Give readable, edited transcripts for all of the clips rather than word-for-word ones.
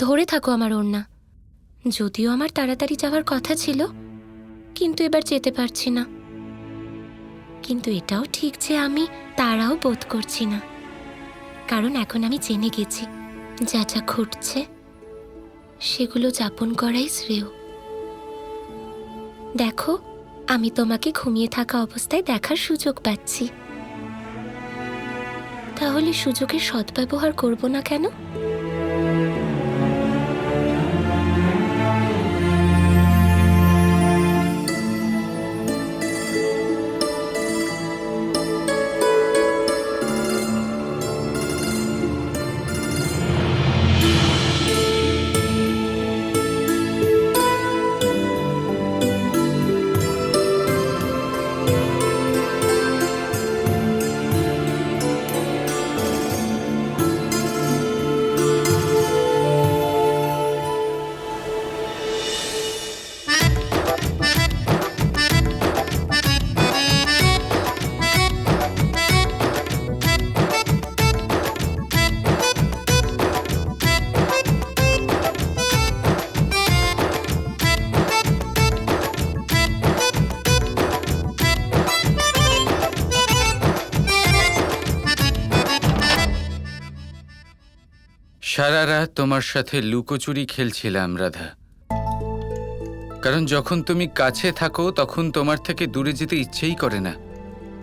ধরে থাকো আমার ওড়না। যদিও আমার তাড়াতাড়ি যাওয়ার কথা ছিল, কিন্তু এবার যেতে পারছি না। কিন্তু এটাও ঠিক যে আমি তাড়াও বোধ করছি না, কারণ এখন আমি জেনে গেছি যা যা ঘটছে সেগুলো যাপন করাই শ্রেয়। দেখো, আমি তোমাকে ঘুমিয়ে থাকা অবস্থায় দেখার সুযোগ পাচ্ছি, তাহলে সুযোগের সদ্ব্যবহার করব না কেন? সারা রাত তোমার সাথে লুকোচুরি খেলছিলাম রাধা, কারণ যখন তুমি কাছে থাকো তখন তোমার থেকে দূরে যেতে ইচ্ছেই করে না।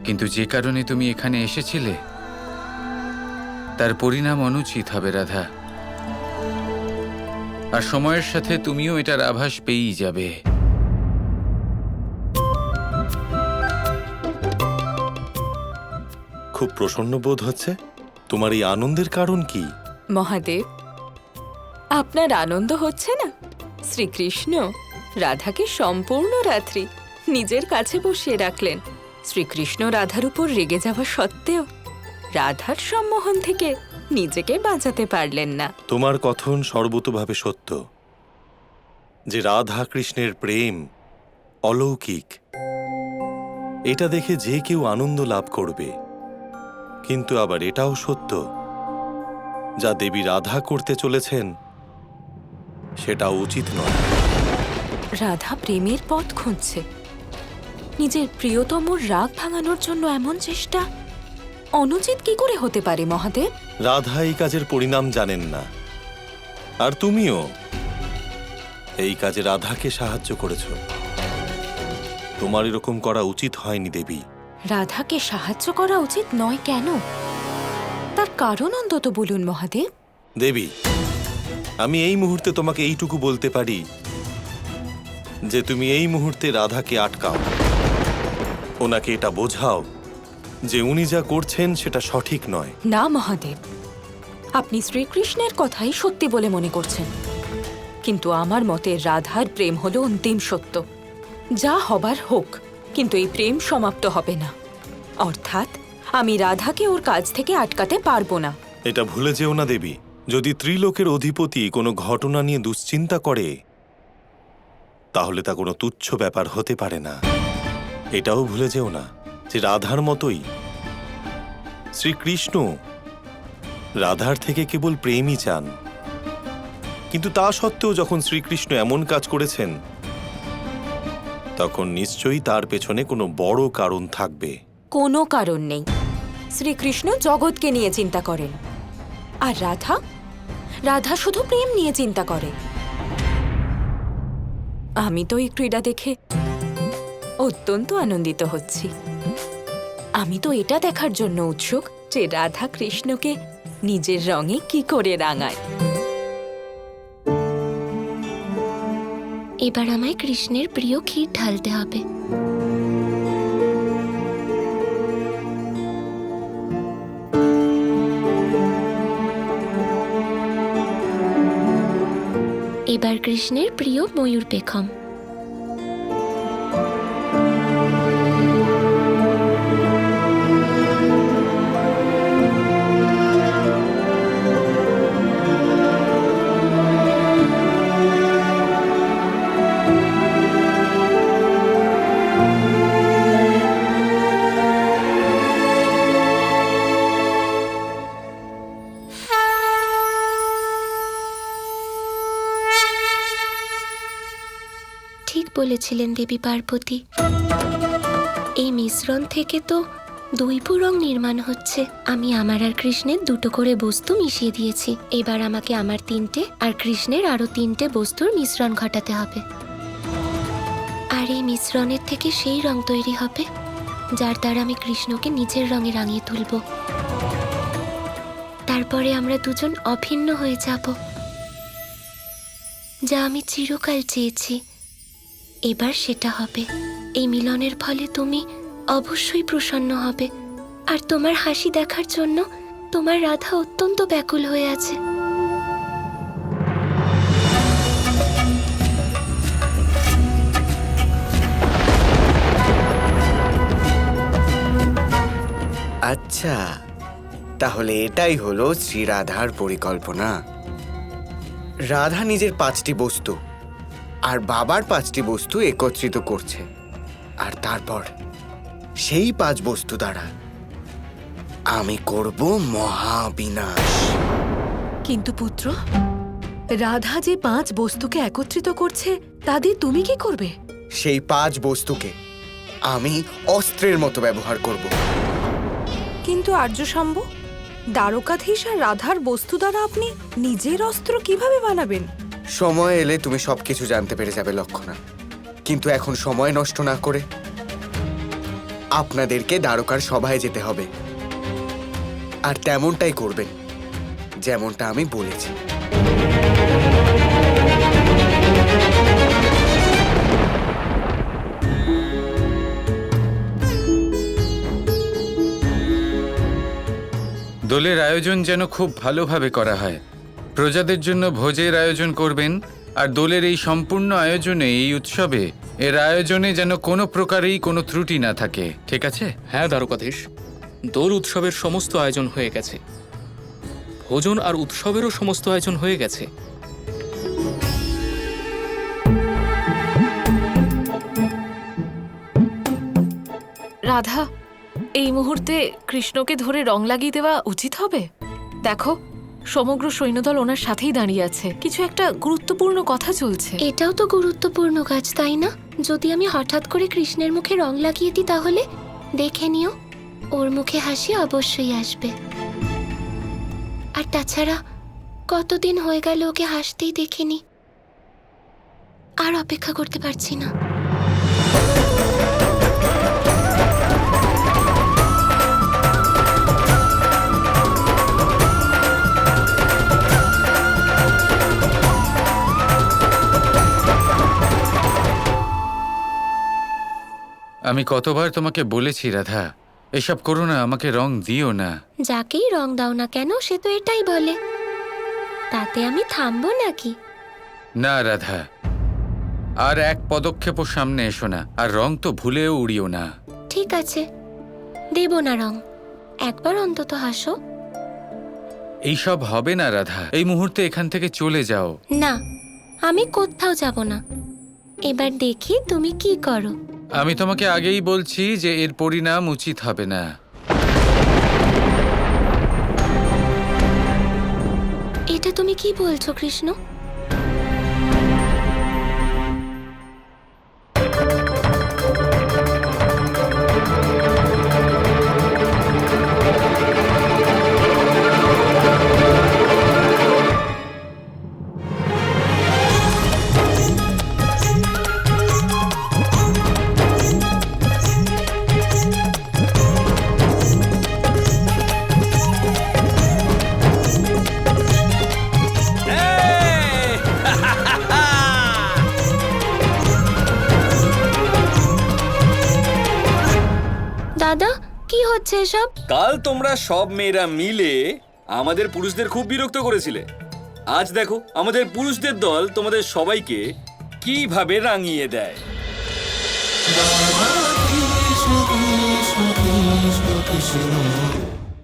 কিন্তু যে কারণে তুমি এখানে এসেছিলে তার পরিণাম অনুচিত হবে রাধা, আর সময়ের সাথে তুমিও এটার আভাস পেয়েই যাবে। খুব প্রসন্ন বোধ হচ্ছে। তোমার এই আনন্দের কারণ কি? মহাদেব, আপনার আনন্দ হচ্ছে না? শ্রীকৃষ্ণ রাধাকে সম্পূর্ণ রাত্রি নিজের কাছে বসিয়ে রাখলেন। শ্রীকৃষ্ণ রাধার উপর রেগে যাওয়া সত্ত্বেও রাধার সম্মোহন থেকে নিজেকে বাঁচাতে পারলেন না। তোমার কথন সর্বতোভাবে সত্য যে রাধা কৃষ্ণের প্রেম অলৌকিক। এটা দেখে যে কেউ আনন্দ লাভ করবে। কিন্তু আবার এটাও সত্য, যা দেবী রাধা করতে চলেছেন সেটাও উচিত নয়। রাধা প্রেমের পথ খুঁজছে, নিজের প্রিয়তমর রাগ ভাঙানোর জন্য এমন চেষ্টা অনুচিত কি করে হতে পারে মহাদেব? রাধা এই কাজের পরিণাম জানেন না, আর তুমিও এই কাজে রাধাকে সাহায্য করেছ। তোমার এরকম করা উচিত হয়নি দেবী। রাধাকে সাহায্য করা উচিত নয় কেন? তার কারণ অন্তত বলুন মহাদেব। দেবী, আমি এই মুহূর্তে তোমাকে এইটুকু বলতে পারি যে তুমি এই মুহূর্তে রাধাকে আটকাও, ওনাকে এটা বোঝাও যে উনি যা করছেন সেটা সঠিক নয়। না মহাদেব, আপনি শ্রীকৃষ্ণের কথাই সত্যি বলে মনে করছেন, কিন্তু আমার মতে রাধার প্রেম হলো অন্তিম সত্য। যা হবার হোক, কিন্তু এই প্রেম সমাপ্ত হবে না। অর্থাৎ আমি রাধাকে ওর কাজ থেকে আটকাতে পারবো না। এটা ভুলে যেও না দেবী, যদি ত্রিলোকের অধিপতি কোনো ঘটনা নিয়ে দুশ্চিন্তা করে তাহলে তা কোনো তুচ্ছ ব্যাপার হতে পারে না। এটাও ভুলে যেও না যে রাধার মতোই শ্রীকৃষ্ণ রাধার থেকে কেবল প্রেমই চান। কিন্তু তা সত্ত্বেও যখন শ্রীকৃষ্ণ এমন কাজ করেছেন তখন নিশ্চয়ই তার পেছনে কোনো বড় কারণ থাকবে। কোনো কারণ নেই। শ্রীকৃষ্ণ জগৎকে নিয়ে চিন্তা করেন, আর রাধা রাধা শুধু প্রেম নিয়ে চিন্তা করে। আমি তো এই ক্রীড়া দেখে অত্যন্ত আনন্দিত হচ্ছি। আমি তো এটা দেখার জন্য উৎসুক যে রাধা কৃষ্ণকে নিজের রঙে কি করে রাঙায়। এবার আমায় কৃষ্ণের প্রিয় ক্ষীর ঢালতে হবে। এবার কৃষ্ণের প্রিয় ময়ূর পেখম। বলেছিলেন দেবী পার্বতী। এই মিশ্রণ থেকে তো দৈব রং নির্মাণ হচ্ছে। আমি আমার আর কৃষ্ণের দুটো করে বস্তু মিশিয়ে দিয়েছি। এবার আমাকে আমার 3টে আর কৃষ্ণের আরো 3টে বস্তুর মিশ্রণ ঘটাতে হবে। আর এই মিশ্রণের থেকে সেই রং তৈরি হবে যার দ্বারা আমি কৃষ্ণকে নিজের রঙে রাঙিয়ে তুলব। তারপরে আমরা দুজন অভিন্ন হয়ে যাব, যা আমি চিরকাল চেয়েছি। এবার সেটা হবে। এই মিলনের ফলে তুমি অবশ্যই প্রসন্ন হবে, আর তোমার হাসি দেখার জন্য তোমার রাধা অত্যন্ত ব্যাকুল হয়ে আছে। আচ্ছা, তাহলে এটাই হলো শ্রী রাধার পরিকল্পনা। রাধা নিজের 5টি বস্তু আর বাবার 5টি বস্তু একত্রিত করছে, আর তারপর সেই 5 বস্তু দ্বারা আমি করব মহাবিনাশ। কিন্তু পুত্র, রাধা যে 5 বস্তুকে একত্রিত করছে তা দিয়ে তুমি কি করবে? সেই 5 বস্তুকে আমি অস্ত্রের মতো ব্যবহার করব। কিন্তু আর্যশম্ভ, দ্বারকাধীশ আর রাধার বস্তু দ্বারা আপনি নিজের অস্ত্র কিভাবে বানাবেন? সময় এলে তুমি সবকিছু জানতে পেরে যাবে লক্ষণা। কিন্তু এখন সময় নষ্ট না করে আপনাদেরকে দ্বারকার সভায় যেতে হবে, আর তেমনটাই করবেন যেমনটা আমি বলেছি। দোলের আয়োজন যেন খুব ভালোভাবে করা হয়। প্রজাদের জন্য ভোজের আয়োজন করবেন, আর দোলের এই সম্পূর্ণ আয়োজনে, এই উৎসবে, এর আয়োজনে যেন কোনো প্রকারেই কোনো ত্রুটি না থাকে, ঠিক আছে? হ্যাঁ দ্বারকাধীশ, দোল উৎসবের সমস্ত আয়োজন হয়ে গেছে। ভোজন আর উৎসবেরও সমস্ত আয়োজন হয়ে গেছে। রাধা, এই মুহূর্তে কৃষ্ণকে ধরে রং লাগিয়ে দেওয়া উচিত হবে। দেখো, সমগ্র সৈন্যদল ওনার সাথেই দাঁড়িয়ে আছে, কিছু একটা গুরুত্বপূর্ণ কথা চলছে। এটাও তো গুরুত্বপূর্ণ কাজ, তাই না? যদি আমি হঠাৎ করে কৃষ্ণের মুখে রং লাগিয়ে দিই তাহলে দেখে নিও, ওর মুখে হাসি অবশ্যই আসবে। আর তাছাড়া কতদিন হয়ে গেল ওকে হাসতেই দেখিনি। আর অপেক্ষা করতে পারছি না। আমি কতবার তোমাকে বলেছি রাধা, এসব করো না, আমাকে রং দিও না। যাকেই রং দাও না কেন সে তো এটাই বলে, তাতে আমি থামবো নাকি? না রাধা, আর এক পদক্ষেপও সামনে এসো না, আর রং তো ভুলেও উড়িও না। ঠিক আছে, দেব না রং, একবার অন্তত হাসো। এইসব হবে না রাধা, এই মুহূর্তে এখান থেকে চলে যাও। না, আমি কোথাও যাব না। এবার দেখি তুমি কি করো। আমি তোমাকে আগেই বলছি যে এর পরিণাম উচিত হবে না। এটা তুমি কি বলছো কৃষ্ণ? দাদা, কি হচ্ছে এসব? কাল তোমরা সব মেয়েরা মিলে আমাদের পুরুষদের খুব বিরক্ত করেছিলে। আজ দেখো আমাদের পুরুষদের দল তোমাদের সবাইকে কিভাবে রাঙিয়ে দেয়। কৃষ্ণ কৃষ্ণ কৃষ্ণ কৃষ্ণ